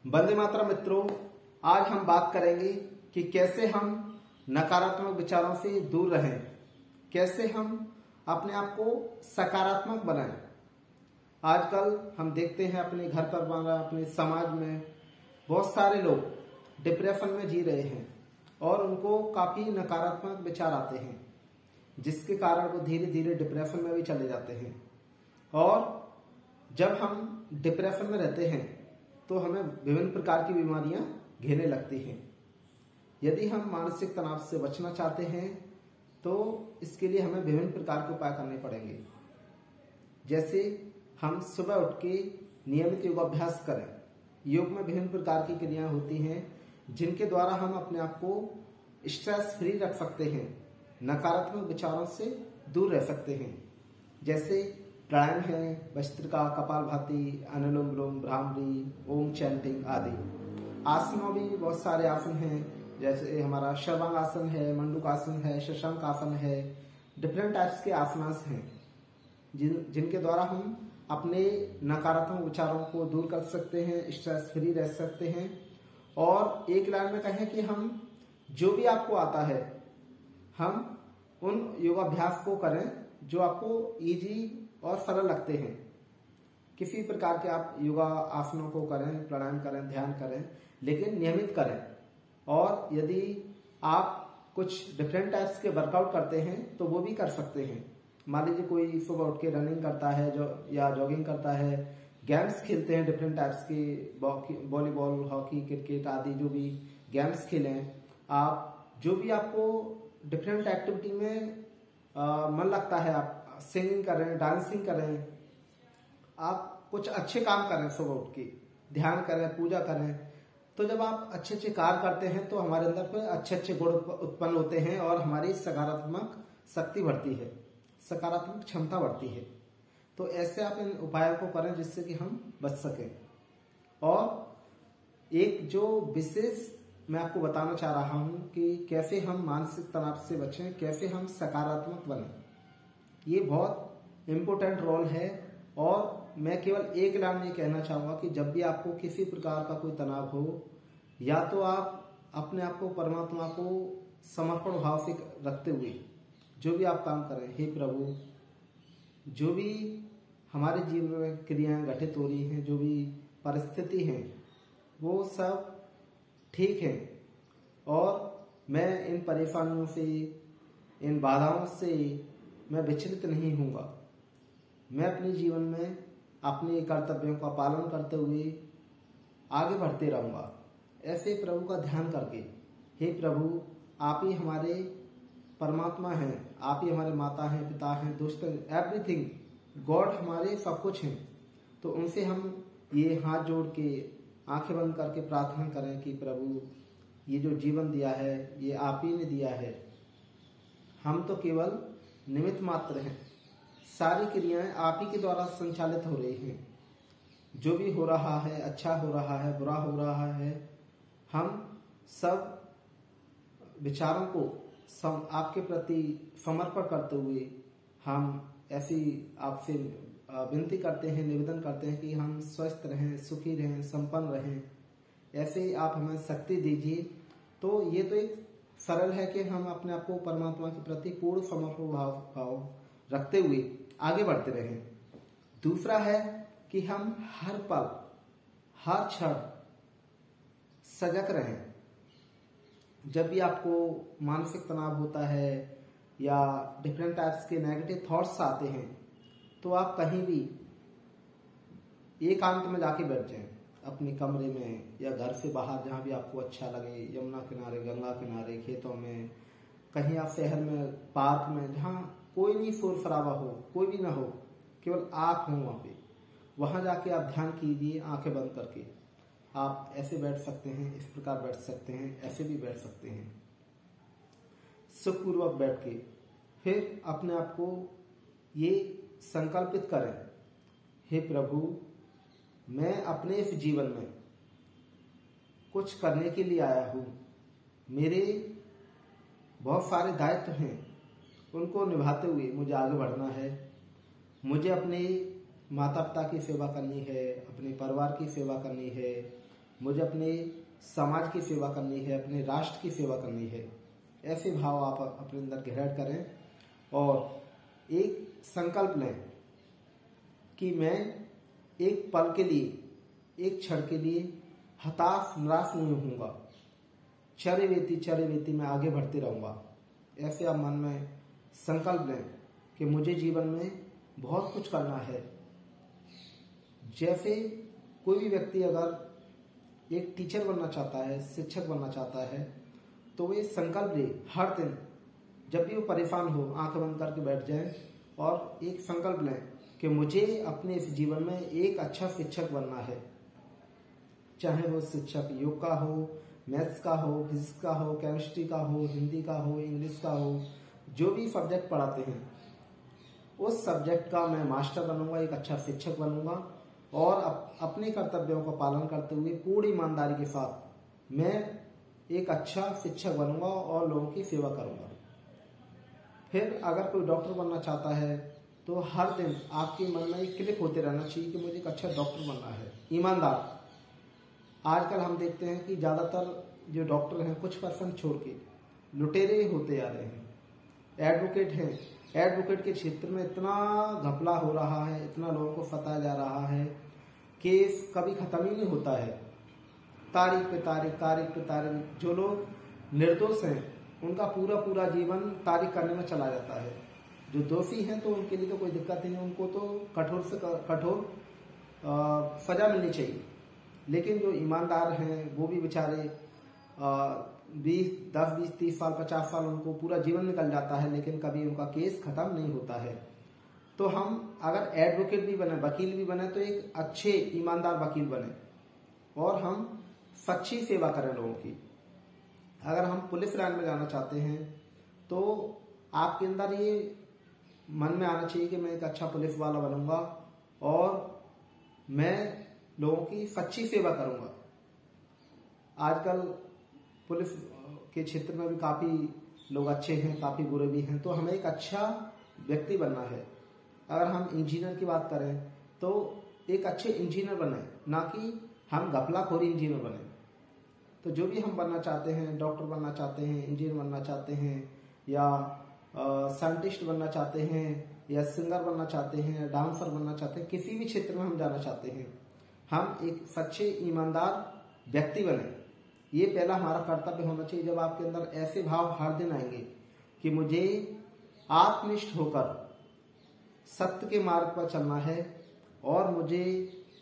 वंदे मातरम मित्रों, आज हम बात करेंगे कि कैसे हम नकारात्मक विचारों से दूर रहें, कैसे हम अपने आप को सकारात्मक बनाएं। आजकल हम देखते हैं अपने घर पर, अपने समाज में बहुत सारे लोग डिप्रेशन में जी रहे हैं और उनको काफी नकारात्मक विचार आते हैं, जिसके कारण वो धीरे धीरे डिप्रेशन में भी चले जाते हैं। और जब हम डिप्रेशन में रहते हैं तो हमें विभिन्न प्रकार की बीमारियां घेरने लगती हैं। यदि हम मानसिक तनाव से बचना चाहते हैं तो इसके लिए हमें विभिन्न प्रकार के उपाय करने पड़ेंगे। जैसे हम सुबह उठ के नियमित योगाभ्यास करें। योग में विभिन्न प्रकार की क्रियाएं होती हैं जिनके द्वारा हम अपने आप को स्ट्रेस फ्री रख सकते हैं, नकारात्मक विचारों से दूर रह सकते हैं। जैसे प्राणायाम है, भस्त्रिका, कपालभाति, अनुलोम विलोम, भ्रामरी, ओम चैंटिंग आदि। आसनों भी बहुत सारे आसन हैं, जैसे हमारा सर्वांग आसन है, मंडूकासन है, शशांक आसन है। डिफरेंट टाइप्स के आसनास हैं जिनके द्वारा हम अपने नकारात्मक विचारों को दूर कर सकते हैं, स्ट्रेस फ्री रह सकते हैं। और एक लाइन में कहें कि हम जो भी आपको आता है, हम उन योगाभ्यास को करें जो आपको इजी और सरल लगते हैं। किसी प्रकार के आप योगा आसनों को करें, प्राणायाम करें, ध्यान करें, लेकिन नियमित करें। और यदि आप कुछ डिफरेंट टाइप्स के वर्कआउट करते हैं तो वो भी कर सकते हैं। मान लीजिए कोई सुबह उठ के रनिंग करता है या जॉगिंग करता है, गेम्स खेलते हैं डिफरेंट टाइप्स के, वॉलीबॉल, हॉकी, क्रिकेट आदि जो भी गेम्स खेलें। आप जो भी आपको डिफरेंट एक्टिविटी में मन लगता है, आप सिंगिंग करें, डांसिंग करें, आप कुछ अच्छे काम करें, सुबह उठ के ध्यान करें, पूजा करें। तो जब आप अच्छे अच्छे कार्य करते हैं तो हमारे अंदर पे अच्छे अच्छे गुण उत्पन्न होते हैं और हमारी सकारात्मक शक्ति बढ़ती है, सकारात्मक क्षमता बढ़ती है। तो ऐसे आप इन उपायों को करें जिससे कि हम बच सकें। और एक जो विशेष मैं आपको बताना चाह रहा हूं कि कैसे हम मानसिक तनाव से बचें, कैसे हम सकारात्मक बनें, ये बहुत इम्पोर्टेंट रोल है। और मैं केवल एक लाइन में कहना चाहूंगा कि जब भी आपको किसी प्रकार का कोई तनाव हो, या तो आप अपने आप को परमात्मा को समर्पण भाव से रखते हुए जो भी आप काम करें, हे प्रभु, जो भी हमारे जीवन में क्रियाएं घटित हो रही हैं, जो भी परिस्थिति है, वो सब ठीक है और मैं इन परेशानियों से, इन बाधाओं से मैं विचलित नहीं हूंगा। मैं अपने जीवन में अपने कर्तव्यों का पालन करते हुए आगे बढ़ते रहूंगा। ऐसे प्रभु का ध्यान करके, हे प्रभु, आप ही हमारे परमात्मा हैं, आप ही हमारे माता हैं, पिता हैं, दोस्त हैं, एवरीथिंग, गॉड हमारे सब कुछ हैं। तो उनसे हम ये हाथ जोड़ के, आंखें बंद करके प्रार्थना करें कि प्रभु, ये जो जीवन दिया है ये आप ही ने दिया है, हम तो केवल निमित्त मात्र हैं, सारी क्रियाएं आप ही के द्वारा संचालित हो रही हैं। जो भी हो रहा है, अच्छा हो रहा है, बुरा हो रहा है, हम सब विचारों को आपके प्रति समर्पण करते हुए हम ऐसी आपसे विनती करते हैं, निवेदन करते हैं कि हम स्वस्थ रहें, सुखी रहें, संपन्न रहें। ऐसे आप हमें शक्ति दीजिए। तो ये तो एक सरल है कि हम अपने आप को परमात्मा के प्रति पूर्ण समर्पण भाव रखते हुए आगे बढ़ते रहें। दूसरा है कि हम हर पल, हर क्षण सजग रहें। जब भी आपको मानसिक तनाव होता है या डिफरेंट टाइप्स के नेगेटिव थॉट्स आते हैं, तो आप कहीं भी एकांत में जाके बैठ जाएं, अपने कमरे में या घर से बाहर, जहां भी आपको अच्छा लगे, यमुना किनारे, गंगा किनारे, खेतों में, कहीं आप शहर में, पार्क में, जहां कोई नहीं शोर शराबा हो, कोई भी ना हो, केवल आप हो वहां जाके आप ध्यान कीजिए। आंखें बंद करके आप ऐसे बैठ सकते हैं, इस प्रकार बैठ सकते हैं, ऐसे भी बैठ सकते हैं। सुखपूर्वक बैठ के फिर अपने आप को ये संकल्पित करें, हे प्रभु, मैं अपने इस जीवन में कुछ करने के लिए आया हूं। मेरे बहुत सारे दायित्व हैं, उनको निभाते हुए मुझे आगे बढ़ना है। मुझे अपने माता पिता की सेवा करनी है, अपने परिवार की सेवा करनी है, मुझे अपने समाज की सेवा करनी है, अपने राष्ट्र की सेवा करनी है। ऐसे भाव आप अपने अंदर ग्रहण करें और एक संकल्प लें कि मैं एक पल के लिए, एक क्षण के लिए हताश निराश नहीं होऊंगा, चरे मैं आगे बढ़ते रहूंगा। ऐसे आप मन में संकल्प लें कि मुझे जीवन में बहुत कुछ करना है। जैसे कोई भी व्यक्ति अगर एक टीचर बनना चाहता है, शिक्षक बनना चाहता है, तो वे संकल्प ले हर दिन जब भी वो परेशान हो आंखें बंद करके बैठ जाए और एक संकल्प लें कि मुझे अपने इस जीवन में एक अच्छा शिक्षक बनना है। चाहे वो शिक्षक योग का हो, मैथ्स का हो, फिजिक्स का हो, केमिस्ट्री का हो, हिंदी का हो, इंग्लिश का हो, जो भी सब्जेक्ट पढ़ाते हैं उस सब्जेक्ट का मैं मास्टर बनूंगा, एक अच्छा शिक्षक बनूंगा और अपने कर्तव्यों का पालन करते हुए पूरी ईमानदारी के साथ मैं एक अच्छा शिक्षक बनूंगा और लोगों की सेवा करूंगा। फिर अगर कोई डॉक्टर बनना चाहता है तो हर दिन आपके मन में एक क्लिक होते रहना चाहिए कि मुझे एक अच्छा डॉक्टर बनना है, ईमानदार। आजकल हम देखते हैं कि ज्यादातर जो डॉक्टर हैं कुछ परसेंट छोड़ के लुटेरे होते जा रहे हैं। एडवोकेट हैं, एडवोकेट के क्षेत्र में इतना घपला हो रहा है, इतना लोगों को फंसाया जा रहा है, केस कभी खत्म ही नहीं होता है। तारीख पे तारीख, जो लोग निर्दोष हैं उनका पूरा जीवन तारीख करने में चला जाता है। जो दोषी हैं तो उनके लिए तो कोई दिक्कत ही नहीं, उनको तो कठोर से कठोर सजा मिलनी चाहिए। लेकिन जो ईमानदार हैं वो भी बेचारे 10, 20, 30 साल, 50 साल उनको पूरा जीवन निकल जाता है, लेकिन कभी उनका केस खत्म नहीं होता है। तो हम अगर एडवोकेट भी बने, वकील भी बने, तो एक अच्छे ईमानदार वकील बने और हम सच्ची सेवा करें लोगों की। अगर हम पुलिस लाइन में जाना चाहते हैं तो आपके अंदर ये मन में आना चाहिए कि मैं एक अच्छा पुलिस वाला बनूंगा और मैं लोगों की सच्ची सेवा करूंगा। आजकल पुलिस के क्षेत्र में भी काफी लोग अच्छे हैं, काफी बुरे भी हैं, तो हमें एक अच्छा व्यक्ति बनना है। अगर हम इंजीनियर की बात करें तो एक अच्छे इंजीनियर बने, ना कि हम घपलाखोरी इंजीनियर बने। तो जो भी हम बनना चाहते हैं, डॉक्टर बनना चाहते हैं, इंजीनियर बनना चाहते हैं, या साइंटिस्ट बनना चाहते हैं, या सिंगर बनना चाहते हैं, डांसर बनना चाहते हैं, किसी भी क्षेत्र में हम जाना चाहते हैं, हम एक सच्चे ईमानदार व्यक्ति बने। ये पहला हमारा कर्तव्य होना चाहिए। जब आपके अंदर ऐसे भाव हर दिन आएंगे कि मुझे आत्मनिष्ठ होकर सत्य के मार्ग पर चलना है और मुझे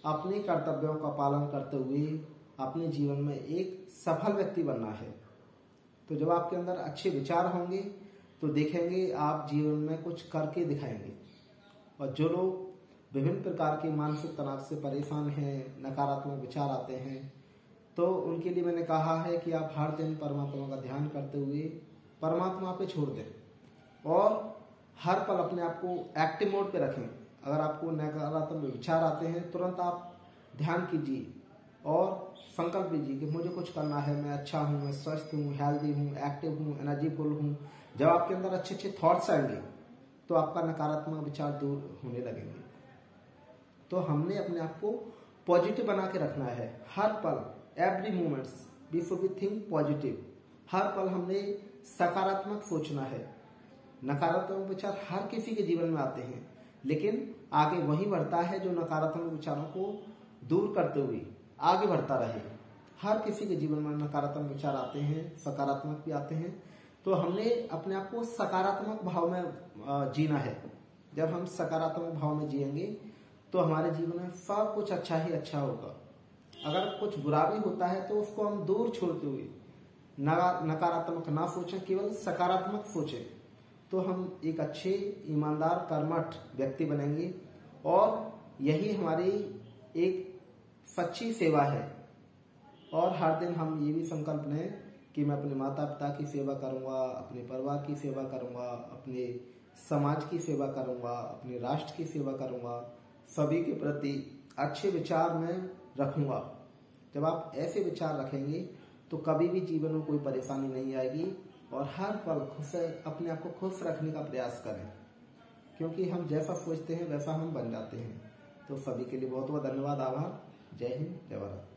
अपने कर्तव्यों का पालन करते हुए अपने जीवन में एक सफल व्यक्ति बनना है, तो जब आपके अंदर अच्छे विचार होंगे तो देखेंगे आप जीवन में कुछ करके दिखाएंगे। और जो लोग विभिन्न प्रकार के मानसिक तनाव से परेशान हैं, नकारात्मक विचार आते हैं, तो उनके लिए मैंने कहा है कि आप हर दिन परमात्मा का ध्यान करते हुए परमात्मा पे छोड़ दें और हर पल अपने आप को एक्टिव मोड पे रखें। अगर आपको नकारात्मक विचार आते हैं तुरंत आप ध्यान कीजिए और संकल्प लीजिए कि मुझे कुछ करना है, मैं अच्छा हूँ, मैं स्वस्थ हूँ, हेल्दी हूँ, एक्टिव हूँ, एनर्जीफुल हूँ। जब आपके अंदर अच्छे अच्छे थॉट्स आएंगे तो आपका नकारात्मक विचार दूर होने लगेंगे। तो हमने अपने आप को पॉजिटिव बना के रखना है हर पल, every moments we should be think positive. हर पल हमने सकारात्मक सोचना है। नकारात्मक विचार हर किसी के जीवन में आते हैं, लेकिन आगे वही बढ़ता है जो नकारात्मक विचारों को दूर करते हुए आगे बढ़ता रहे। हर किसी के जीवन में नकारात्मक विचार आते हैं, सकारात्मक भी आते हैं, तो हमने अपने आप को सकारात्मक भाव में जीना है। जब हम सकारात्मक भाव में जिएंगे तो हमारे जीवन में सब कुछ अच्छा ही अच्छा होगा। अगर कुछ बुरा भी होता है तो उसको हम दूर छोड़ते हुए नकारात्मक ना सोचें, केवल सकारात्मक सोचें, तो हम एक अच्छे ईमानदार कर्मठ व्यक्ति बनेंगे और यही हमारी एक सच्ची सेवा है। और हर दिन हम ये भी संकल्प लें कि मैं अपने माता पिता की सेवा करूंगा, अपने परिवार की सेवा करूंगा, अपने समाज की सेवा करूंगा, अपने राष्ट्र की सेवा करूंगा, सभी के प्रति अच्छे विचार में रखूंगा। जब आप ऐसे विचार रखेंगे तो कभी भी जीवन में कोई परेशानी नहीं आएगी और हर पल खुश अपने आप को खुश रखने का प्रयास करें, क्योंकि हम जैसा सोचते हैं वैसा हम बन जाते हैं। तो सभी के लिए बहुत बहुत धन्यवाद, आभार। जय हिंद, जय भारत।